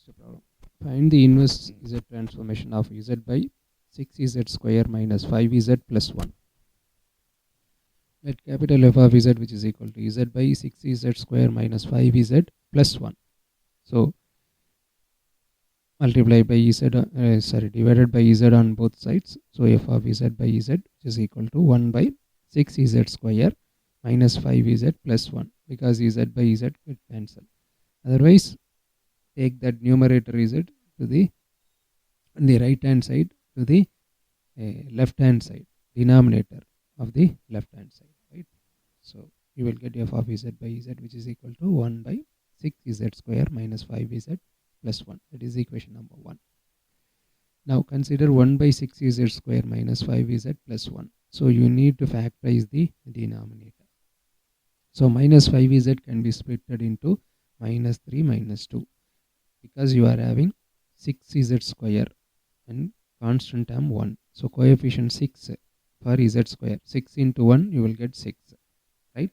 Next problem. Find the inverse z transformation of z by 6z square minus 5z plus 1. Let capital F of z, which is equal to z by 6z square minus 5z plus 1. So multiply by divided by z on both sides. So f of z by z, which is equal to 1 by 6z square minus 5z plus 1, because z by z get cancelled. Otherwise, take that numerator z to the right hand side to the left hand side, denominator of the left hand side, right? So you will get f of z by z, which is equal to 1 by 6z square minus 5z plus 1. That is equation number 1. Now consider 1 by 6z square minus 5z plus 1. So you need to factorize the denominator. So minus 5z can be splitted into minus 3 minus 2, because you are having 6z square and constant term 1. So coefficient 6 for z square. 6 into 1, you will get 6, right?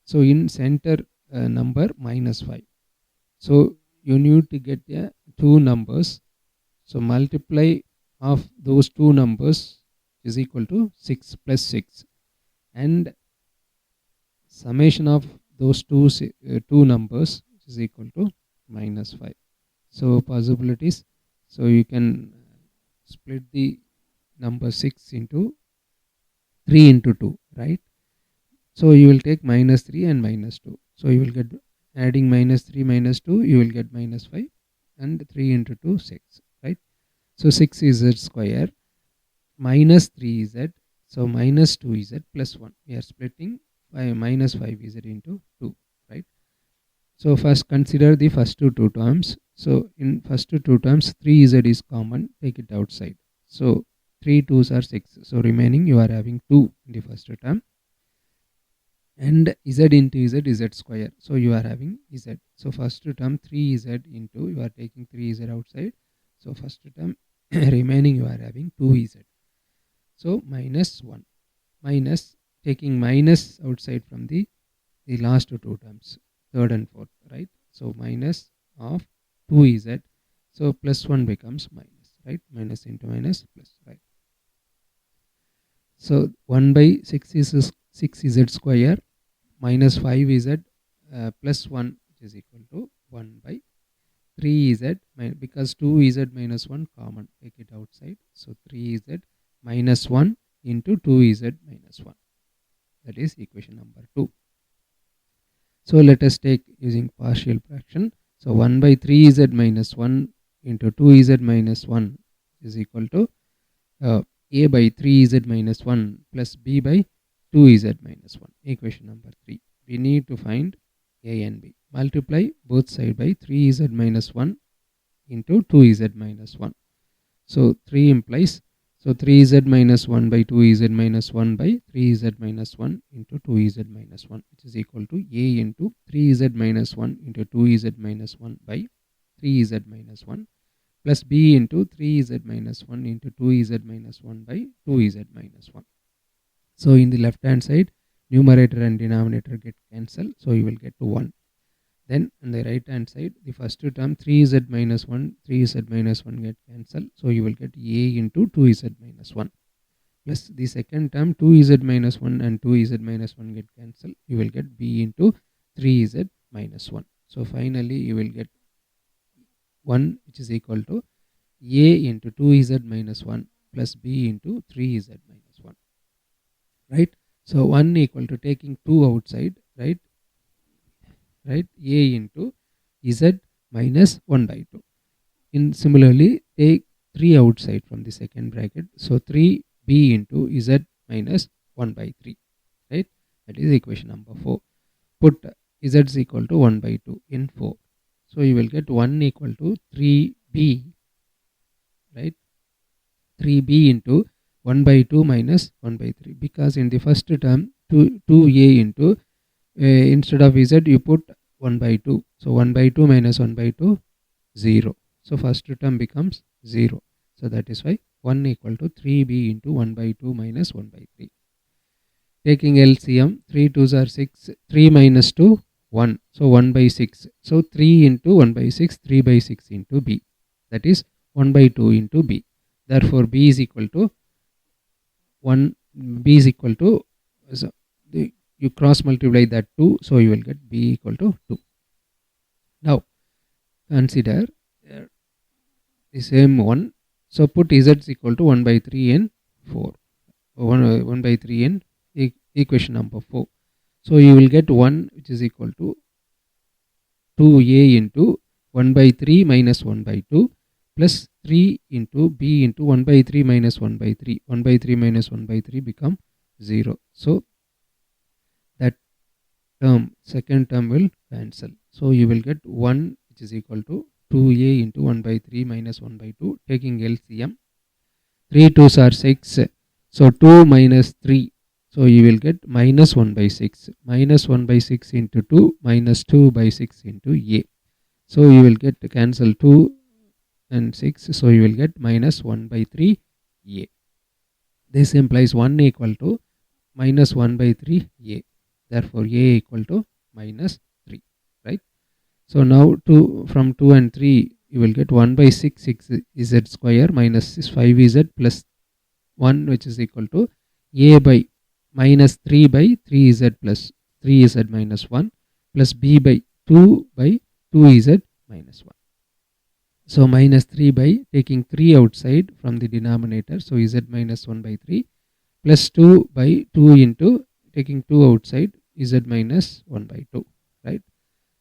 So in center number minus 5. So you need to get two numbers. So multiply of those two numbers is equal to 6 plus 6. And summation of those two numbers is equal to minus 5. So possibilities. So you can split the number 6 into 3 into 2, right? So you will take minus 3 and minus 2. So you will get, adding minus 3 minus 2, you will get minus 5, and 3 into 2, 6, right? So 6 is z square minus 3 is z. So minus 2 is z plus 1. We are splitting by minus 5 is z into 2, right? So first consider the first two terms. So in first two terms, 3z is common, take it outside. So 3 2s are 6. So remaining you are having 2 in the first term. And z into z is z square. So you are having z. So first term 3z into, you are taking 3z outside. So first term remaining you are having 2z. So minus 1. Minus, taking minus outside from the last two terms, third and fourth, right? So minus of 2z. So plus 1 becomes minus, right? Minus into minus plus, right? So 1 by 6z square minus 5z plus 1, which is equal to 1 by 3z, because 2z minus 1 common, take it outside. So 3z minus 1 into 2z minus 1. That is equation number 2. So let us take using partial fraction. So 1 by 3z minus 1 into 2z minus 1 is equal to a by 3z minus 1 plus b by 2z minus 1. Equation number 3. We need to find a and b. Multiply both sides by 3z minus 1 into 2z minus 1. So 3 implies, so 3z minus 1 by 2z minus 1 by 3z minus 1 into 2z minus 1, which is equal to a into 3z minus 1 into 2z minus 1 by 3z minus 1 plus b into 3z minus 1 into 2z minus 1 by 2z minus 1. So in the left hand side, numerator and denominator get cancelled. So you will get to 1. Then on the right hand side, the first term 3z minus 1, 3z minus 1 get cancelled. So you will get a into 2z minus 1. Plus the second term 2z minus 1 and 2z minus 1 get cancelled. You will get b into 3z minus 1. So finally you will get 1, which is equal to a into 2z minus 1 plus b into 3z minus 1, right? So 1 equal to, taking 2 outside, right? A into z minus 1 by 2. In similarly, take 3 outside from the second bracket. So 3b into z minus 1 by 3, right? That is equation number 4. Put z is equal to 1 by 2 in 4. So you will get 1 equal to 3b, right? 3b into 1 by 2 minus 1 by 3, because in the first term 2a into instead of z you put 1 by 2. So 1 by 2 minus 1 by 2, 0. So first term becomes 0. So that is why 1 equal to 3b into 1 by 2 minus 1 by 3. Taking LCM, 3 2s are 6, 3 minus 2, 1. So 1 by 6. So 3 into 1 by 6, 3 by 6 into B. That is 1 by 2 into B. Therefore, B is equal to 1. B is equal to, so you cross multiply that 2. So you will get B equal to 2. Now consider the same one. So put Z is equal to 1 by 3 in 4. 1 by 3 in equation number 4. So you will get 1 which is equal to 2a into 1 by 3 minus 1 by 2 plus 3 into b into 1 by 3 minus 1 by 3. 1 by 3 minus 1 by 3 become 0. So that term, second term will cancel. So you will get 1 which is equal to 2a into 1 by 3 minus 1 by 2, taking LCM. 3 2s are 6. So 2 minus 3. So you will get minus 1 by 6. Minus 1 by 6 into 2 minus 2 by 6 into a. So you will get cancel 2 and 6. So you will get minus 1 by 3 a. This implies 1 equal to minus 1 by 3 a. Therefore, a equal to minus 3. Right. So now from 2 and 3 you will get 1 by 6 z square minus 5z plus 1 which is equal to a by minus 3 by 3z plus 3z minus 1 plus b by 2 by 2z minus 1. So minus 3 by taking 3 outside from the denominator. So z minus 1 by 3 plus 2 by 2 into taking 2 outside z minus 1 by 2. Right.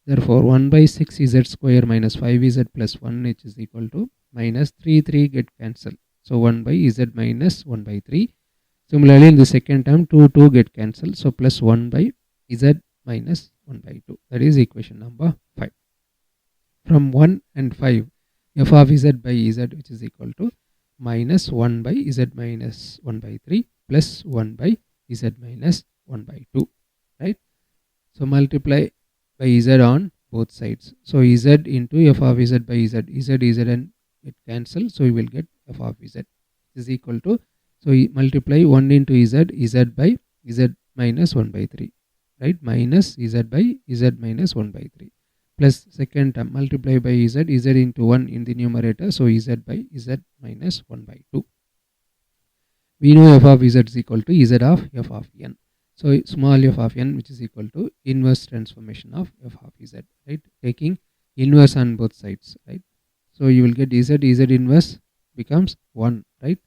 Therefore 1 by 6 z square minus 5z plus 1 which is equal to minus 3 get cancelled. So 1 by z minus 1 by 3. Similarly, in the second term, 2 get cancelled. So plus 1 by z minus 1 by 2. That is equation number 5. From 1 and 5, f of z by z which is equal to minus 1 by z minus 1 by 3 plus 1 by z minus 1 by 2. Right. So multiply by z on both sides. So z into f of z by z and it cancels. So you will get f of z is equal to, so multiply 1 into z by z minus 1 by 3. Right. Minus z by z minus 1 by 3 plus second term multiply by z into 1 in the numerator. So z by z minus 1 by 2. We know f of z is equal to z of f of n. So small f of n which is equal to inverse transformation of f of z. Right. Taking inverse on both sides. Right. So you will get z inverse becomes 1. Right.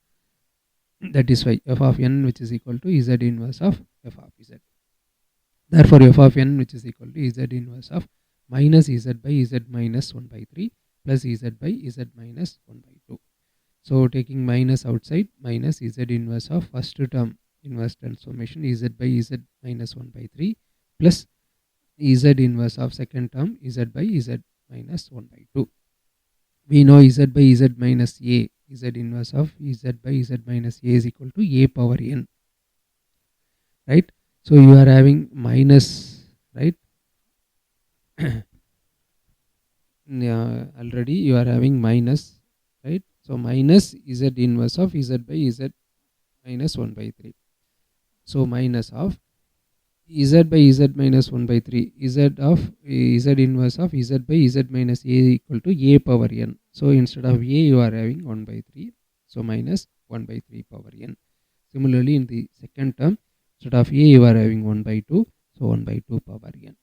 That is why f of n which is equal to z inverse of f of z. Therefore f of n which is equal to z inverse of minus z by z minus 1 by 3 plus z by z minus 1 by 2. So taking minus outside, minus z inverse of first term inverse transformation z by z minus 1 by 3 plus z inverse of second term z by z minus 1 by 2. We know z by z minus a, z inverse of z by z minus a is equal to a power n. Right. So you are having minus, right. Yeah, already you are having minus, right. So minus z inverse of z by z minus 1 by 3. So minus of z by z minus 1 by 3, z inverse of z by z minus a equal to a power n. So instead of a you are having 1 by 3. So minus 1 by 3 power n. Similarly in the second term, instead of a you are having 1 by 2. So 1 by 2 power n.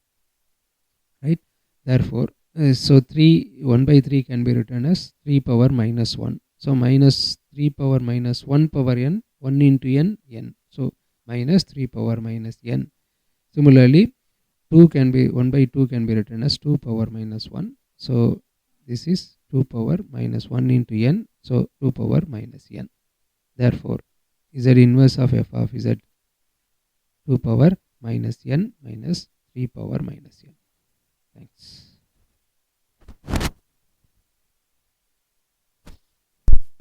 Right. Therefore, so 1 by 3 can be written as 3 power minus 1. So minus 3 power minus 1 power n, 1 into n, n. So minus 3 power minus n. Similarly, 1 by 2 can be written as 2 power minus 1. So this is 2 power minus 1 into n. So 2 power minus n. Therefore, z inverse of f of z 2 power minus n minus 3 power minus n. Thanks.